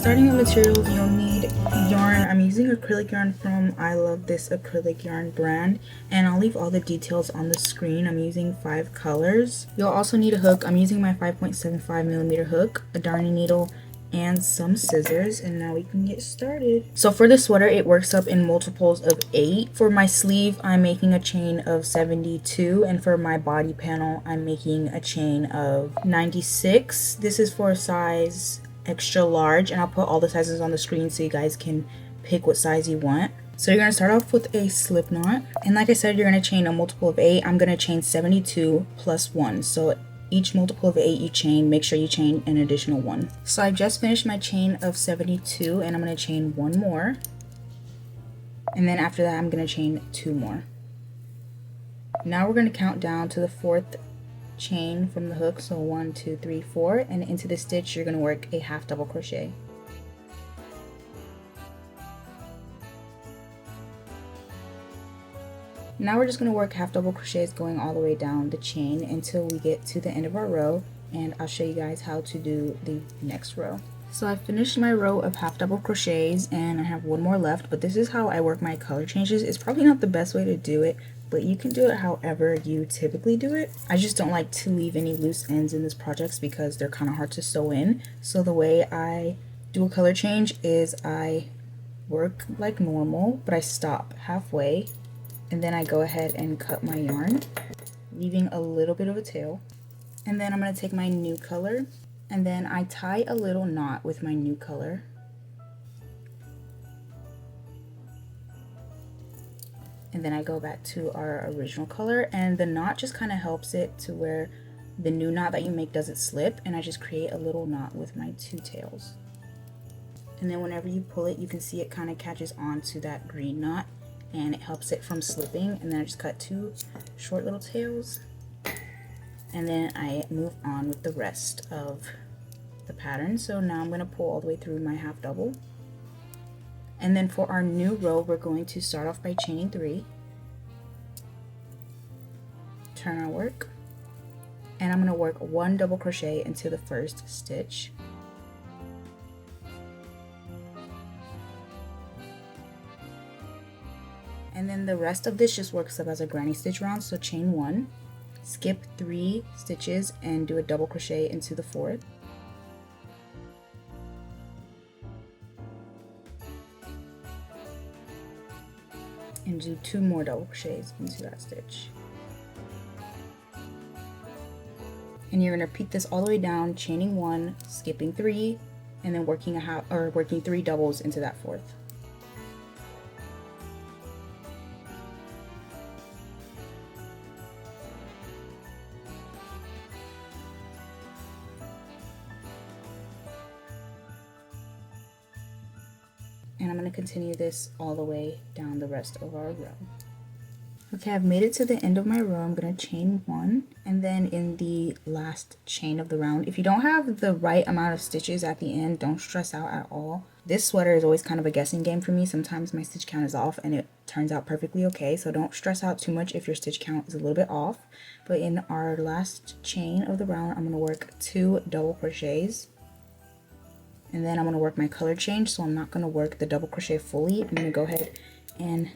starting with materials, you'll need yarn. I'm using acrylic yarn from I Love This Acrylic Yarn brand, and I'll leave all the details on the screen. I'm using 5 colors. You'll also need a hook. I'm using my 5.75mm hook, a darning needle, and some scissors, and now we can get started. So for the sweater, it works up in multiples of 8. For my sleeve, I'm making a chain of 72, and for my body panel, I'm making a chain of 96. This is for size extra large, and I'll put all the sizes on the screen so you guys can pick what size you want. So you're going to start off with a slip knot, and like I said, you're going to chain a multiple of 8. I'm going to chain 72 plus 1. So each multiple of 8 you chain, make sure you chain an additional 1. So I just finished my chain of 72, and I'm going to chain 1 more, and then after that I'm going to chain 2 more. Now we're going to count down to the 4th chain from the hook, so 1 2 3 4, and into the stitch you're going to work a half double crochet. Now we're just going to work half double crochets going all the way down the chain until we get to the end of our row, and I'll show you guys how to do the next row. So I finished my row of half double crochets and I have 1 more left, but this is how I work my color changes. It's probably not the best way to do it, but you can do it however you typically do it. I just don't like to leave any loose ends in this project because they're kind of hard to sew in. So the way I do a color change is I work like normal, but I stop halfway, and then I go ahead and cut my yarn, leaving a little bit of a tail. And then I'm going to take my new color, and then I tie a little knot with my new color. And then I go back to our original color, and the knot just kind of helps it to where the new knot that you make doesn't slip, and I just create a little knot with my 2 tails. And then whenever you pull it, you can see it kind of catches on to that green knot, and it helps it from slipping. And then I just cut 2 short little tails, and then I move on with the rest of the pattern. So now I'm going to pull all the way through my half double. And then for our new row, we're going to start off by chaining 3, turn our work, and I'm going to work 1 double crochet into the first stitch. And then the rest of this just works up as a granny stitch round. So chain 1, skip 3 stitches and do a double crochet into the 4th. And do 2 more double crochets into that stitch. And you're going to repeat this all the way down, chaining 1, skipping 3, and then working working 3 doubles into that 4th. And I'm going to continue this all the way down the rest of our row. Okay, I've made it to the end of my row. I'm going to chain 1, and then in the last chain of the round, if you don't have the right amount of stitches at the end, don't stress out at all. This sweater is always kind of a guessing game for me. Sometimes my stitch count is off and it turns out perfectly okay, so don't stress out too much if your stitch count is a little bit off. But in our last chain of the round, I'm going to work 2 double crochets. And then I'm going to work my color change, so I'm not going to work the double crochet fully. I'm going to go ahead and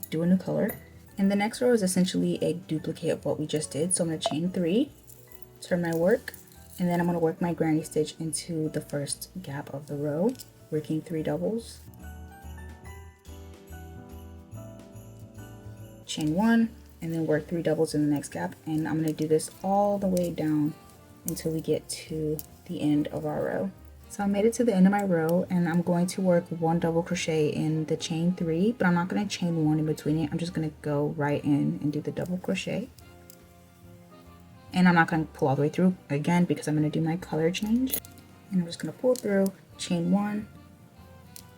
do a new color. And the next row is essentially a duplicate of what we just did. So I'm going to chain 3, turn my work, and then I'm going to work my granny stitch into the first gap of the row, working 3 doubles. Chain 1, and then work 3 doubles in the next gap. And I'm going to do this all the way down until we get to the end of our row. So I made it to the end of my row, and I'm going to work 1 double crochet in the chain 3, but I'm not going to chain 1 in between it. I'm just going to go right in and do the double crochet. And I'm not going to pull all the way through again because I'm going to do my color change. And I'm just going to pull through, chain 1,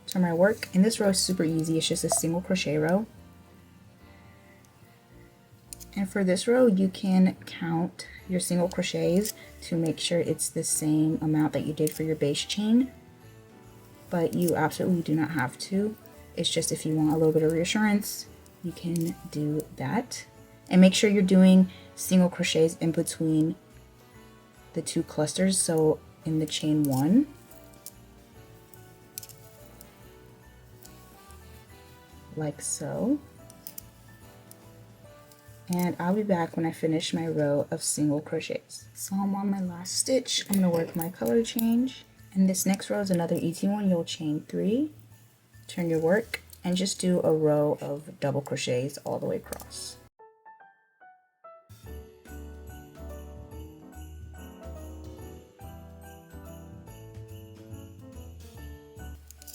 turn my work. And this row is super easy. It's just a single crochet row. And for this row, you can count your single crochets to make sure it's the same amount that you did for your base chain, but you absolutely do not have to. It's just if you want a little bit of reassurance, you can do that. And make sure you're doing single crochets in between the 2 clusters. So in the chain 1, like so. And I'll be back when I finish my row of single crochets. So I'm on my last stitch. I'm going to work my color change. And this next row is another easy one. You'll chain 3, turn your work, and just do a row of double crochets all the way across.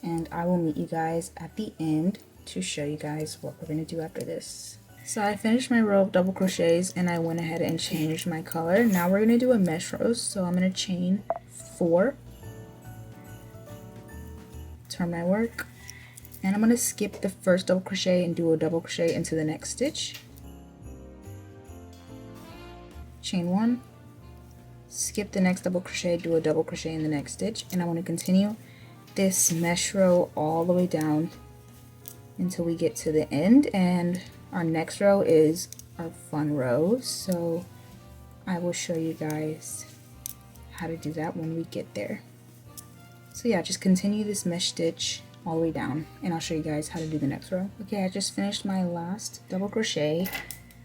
And I will meet you guys at the end to show you guys what we're going to do after this. So I finished my row of double crochets and I went ahead and changed my color. Now we're going to do a mesh row. So I'm going to chain 4, turn my work, and I'm going to skip the first double crochet and do a double crochet into the next stitch. Chain 1, skip the next double crochet, do a double crochet in the next stitch, and I want to continue this mesh row all the way down until we get to the end. And our next row is our fun row, so I will show you guys how to do that when we get there. So yeah, just continue this mesh stitch all the way down and I'll show you guys how to do the next row. Okay, I just finished my last double crochet,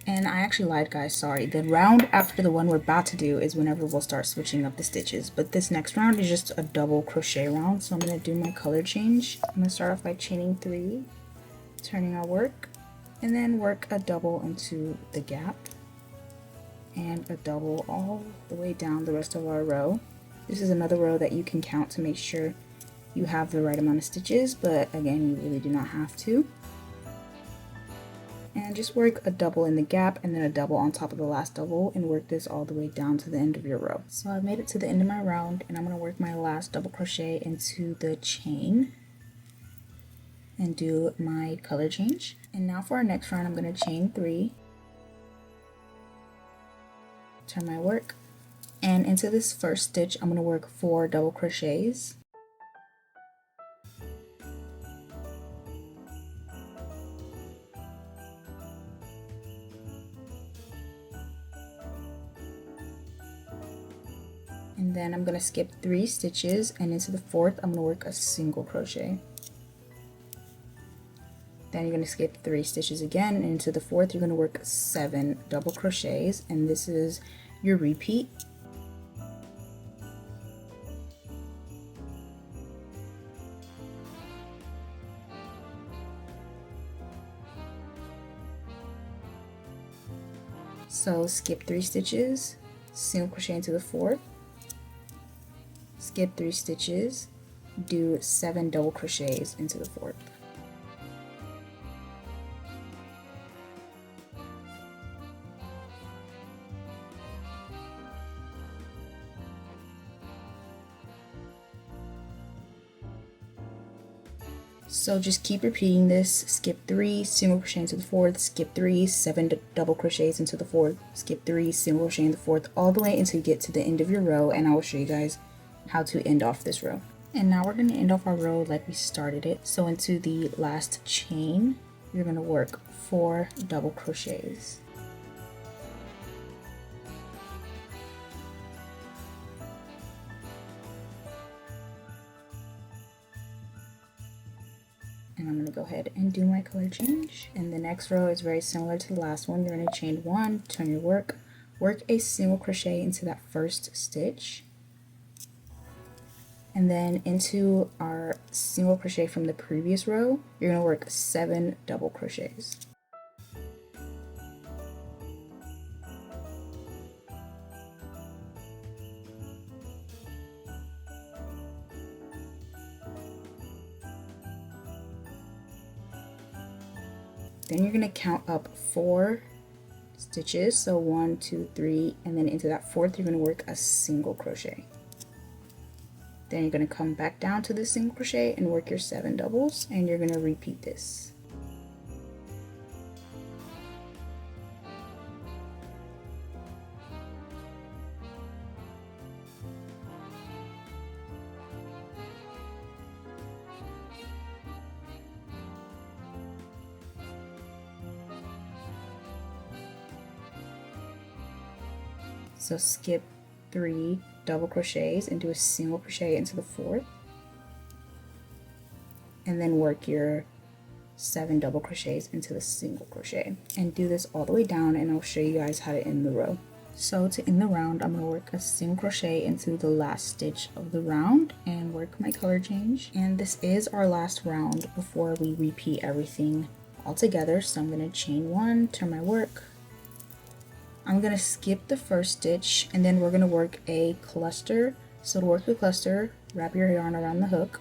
and I actually lied, guys, sorry. The round after the one we're about to do is whenever we'll start switching up the stitches, but this next round is just a double crochet round. So I'm going to do my color change. I'm going to start off by chaining 3, turning our work, and then work a double into the gap and a double all the way down the rest of our row. This is another row that you can count to make sure you have the right amount of stitches, but again, you really do not have to. And just work a double in the gap and then a double on top of the last double, and work this all the way down to the end of your row. So I've made it to the end of my round, and I'm going to work my last double crochet into the chain and do my color change. And now for our next round, I'm going to chain 3, turn my work, and into this first stitch I'm going to work 4 double crochets. And then I'm going to skip 3 stitches, and into the 4th I'm going to work a single crochet. Then you're going to skip 3 stitches again, and into the 4th you're going to work 7 double crochets, and this is your repeat. So skip 3 stitches, single crochet into the 4th, skip 3 stitches, do 7 double crochets into the 4th. So just keep repeating this. Skip 3, single crochet into the 4th, skip 3, 7 double crochets into the 4th, skip 3, single crochet in the 4th, all the way until you get to the end of your row, and I will show you guys how to end off this row. And now we're going to end off our row like we started it. So into the last chain, you're going to work 4 double crochets. And I'm going to go ahead and do my color change. And the next row is very similar to the last one. You're going to chain 1, turn your work, work a single crochet into that first stitch, and then into our single crochet from the previous row, you're going to work 7 double crochets. Then you're going to count up 4 stitches, so 1, 2, 3, and then into that 4th you're going to work a single crochet. Then you're going to come back down to the single crochet and work your 7 doubles, and you're going to repeat this. So skip 3 double crochets and do a single crochet into the 4th, and then work your 7 double crochets into the single crochet, and do this all the way down, and I'll show you guys how to end the row. So to end the round, I'm going to work a single crochet into the last stitch of the round and work my color change. And this is our last round before we repeat everything all together. So I'm going to chain 1, turn my work. I'm going to skip the first stitch, and then we're going to work a cluster. So to work the cluster, wrap your yarn around the hook,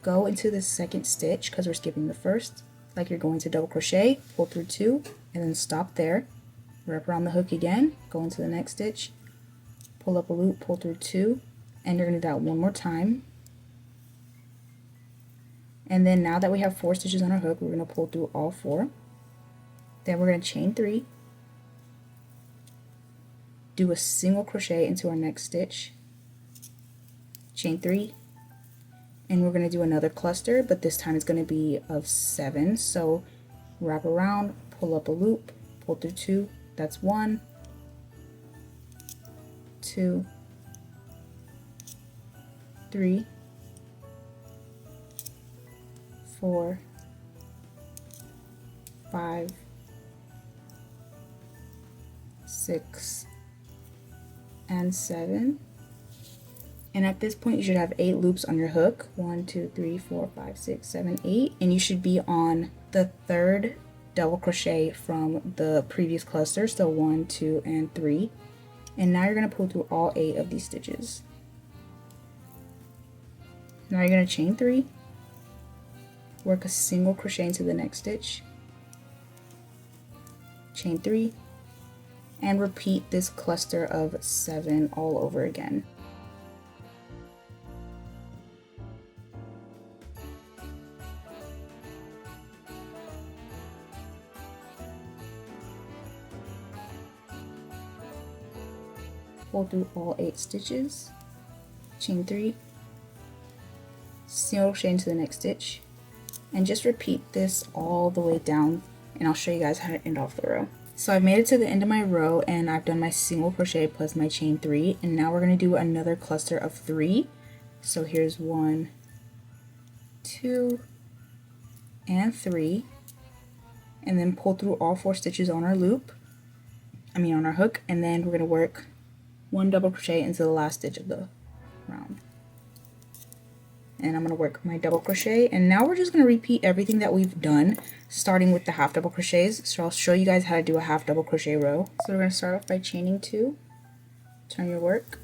go into the second stitch because we're skipping the first, like you're going to double crochet, pull through 2, and then stop there. Wrap around the hook again, go into the next stitch, pull up a loop, pull through 2, and you're going to do that one more time. And then now that we have 4 stitches on our hook, we're going to pull through all 4. Then we're going to chain 3, do a single crochet into our next stitch, chain 3, and we're going to do another cluster, but this time it's going to be of 7. So wrap around, pull up a loop, pull through 2. That's 1, 2, 3, 4, 5, 6, and 7. And at this point you should have 8 loops on your hook. 1, 2, 3, 4, 5, 6, 7, 8, and you should be on the 3rd double crochet from the previous cluster, so 1, 2, and 3. And now you're going to pull through all 8 of these stitches. Now you're going to chain 3, work a single crochet into the next stitch, chain 3, and repeat this cluster of 7 all over again. Pull through all 8 stitches, chain 3, single crochet into the next stitch, and just repeat this all the way down, and I'll show you guys how to end off the row. So I've made it to the end of my row, and I've done my single crochet plus my chain 3, and now we're going to do another cluster of 3. So here's 1, 2, and 3, and then pull through all 4 stitches on our loop, on our hook, and then we're going to work 1 double crochet into the last stitch of the round. And I'm going to work my double crochet, and now we're just going to repeat everything that we've done, starting with the half double crochets. So I'll show you guys how to do a half double crochet row. So we're going to start off by chaining 2, turn your work,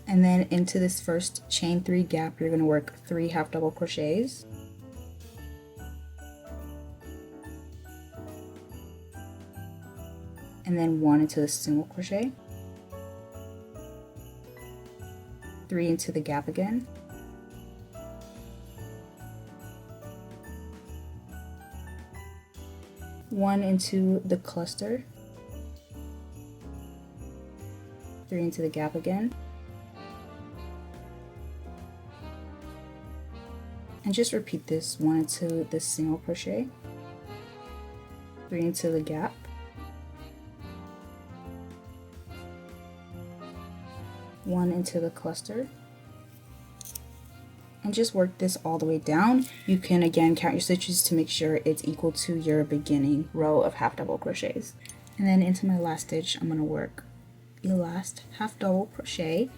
and then into this first chain 3 gap you're going to work 3 half double crochets, and then 1 into the single crochet, 3 into the gap again, one into the cluster, 3 into the gap again, and just repeat this, 1 into the single crochet, 3 into the gap, 1 into the cluster, and just work this all the way down. You can again count your stitches to make sure it's equal to your beginning row of half double crochets. And then into my last stitch I'm going to work the last half double crochet,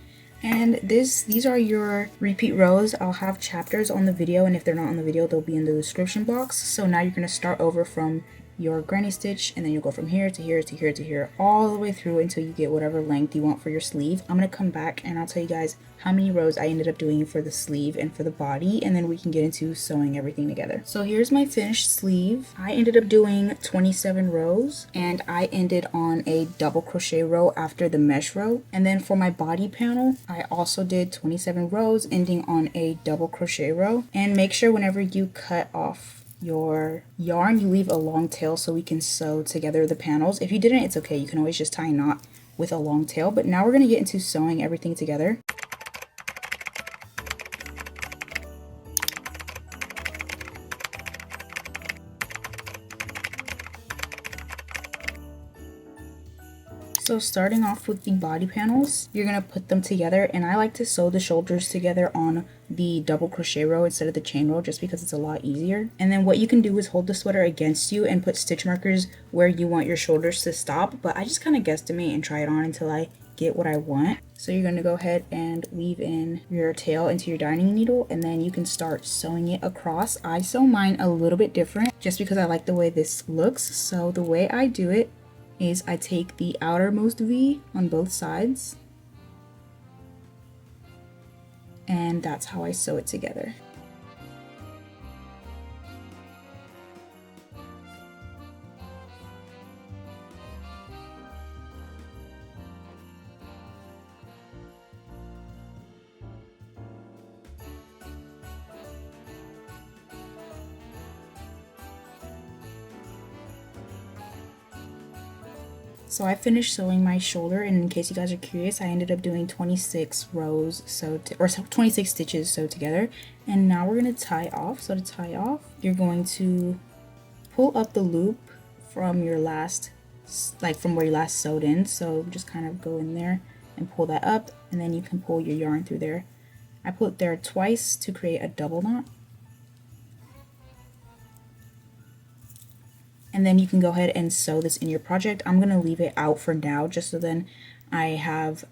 and these are your repeat rows. I'll have chapters on the video, and if they're not on the video they'll be in the description box. So now you're going to start over from your granny stitch, and then you'll go from here to here to here to here all the way through until you get whatever length you want for your sleeve. I'm going to come back and I'll tell you guys how many rows I ended up doing for the sleeve and for the body, and then we can get into sewing everything together. So here's my finished sleeve. I ended up doing 27 rows, and I ended on a double crochet row after the mesh row. And then for my body panel I also did 27 rows ending on a double crochet row. And make sure whenever you cut off your yarn you leave a long tail so we can sew together the panels. If you didn't, it's okay, you can always just tie a knot with a long tail. But now we're going to get into sewing everything together. So starting off with the body panels, you're going to put them together, and I like to sew the shoulders together on the double crochet row instead of the chain row just because it's a lot easier. And then what you can do is hold the sweater against you and put stitch markers where you want your shoulders to stop, but I just kind of guesstimate and try it on until I get what I want. So you're going to go ahead and weave in your tail into your darning needle, and then you can start sewing it across. I sew mine a little bit different just because I like the way this looks. So the way I do it is I take the outermost V on both sides, and that's how I sew it together. So I finished sewing my shoulder, and in case you guys are curious, I ended up doing 26 rows or 26 stitches sewed together. And now we're going to tie off. So to tie off, you're going to pull up the loop from your last, from where you last sewed in. So just kind of go in there and pull that up, and then you can pull your yarn through there. I pull it there twice to create a double knot. And then you can go ahead and sew this in your project. I'm going to leave it out for now just so then I have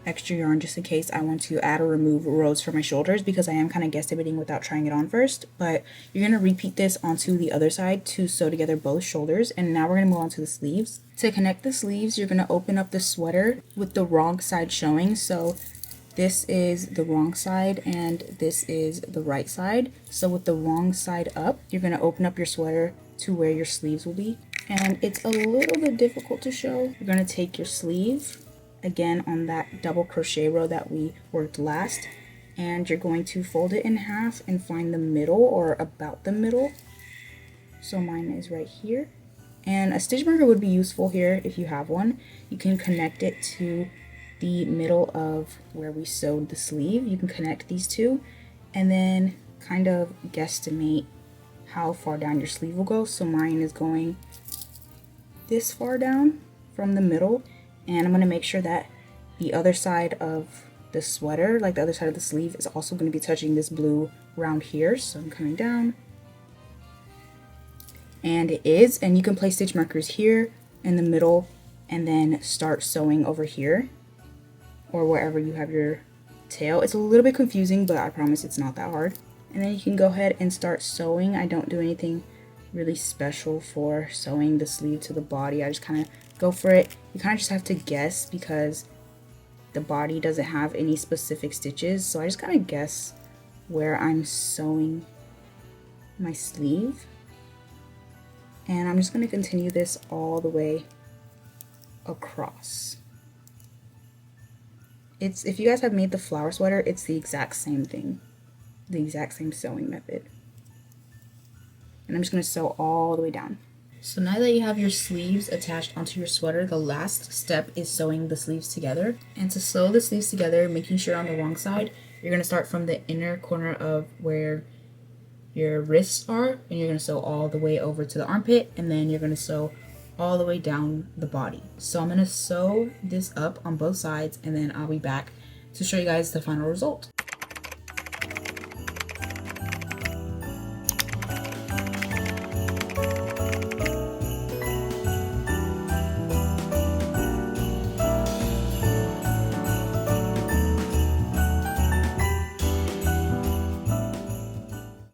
extra yarn just in case I want to add or remove rows for my shoulders, because I am kind of guesstimating without trying it on first. But you're going to repeat this onto the other side to sew together both shoulders. And now we're going to move on to the sleeves. To connect the sleeves, you're going to open up the sweater with the wrong side showing. So this is the wrong side and this is the right side. So with the wrong side up, you're going to open up your sweater to where your sleeves will be. And it's a little bit difficult to show. You're going to take your sleeve again on that double crochet row that we worked last, and you're going to fold it in half and find the middle, or about the middle. So mine is right here, and a stitch marker would be useful here if you have one. You can connect it to the middle of where we sewed the sleeve. You can connect these two and then kind of guesstimate how far down your sleeve will go. So mine is going this far down from the middle, and I'm going to make sure that the other side of the sweater, like the other side of the sleeve, is also going to be touching this blue round here. So I'm coming down, and it is, and you can place stitch markers here in the middle and then start sewing over here or wherever you have your tail. It's a little bit confusing, but I promise it's not that hard. And then you can go ahead and start sewing. I don't do anything really special for sewing the sleeve to the body. I just kind of go for it. You kind of just have to guess because the body doesn't have any specific stitches. So I just kind of guess where I'm sewing my sleeve. And I'm just going to continue this all the way across. If you guys have made the flower sweater, it's the exact same thing. The exact same sewing method. And I'm just going to sew all the way down. So now that you have your sleeves attached onto your sweater, the last step is sewing the sleeves together. And to sew the sleeves together, making sure on the wrong side, you're going to start from the inner corner of where your wrists are, and you're going to sew all the way over to the armpit, and then you're going to sew all the way down the body. So I'm going to sew this up on both sides, and then I'll be back to show you guys the final result.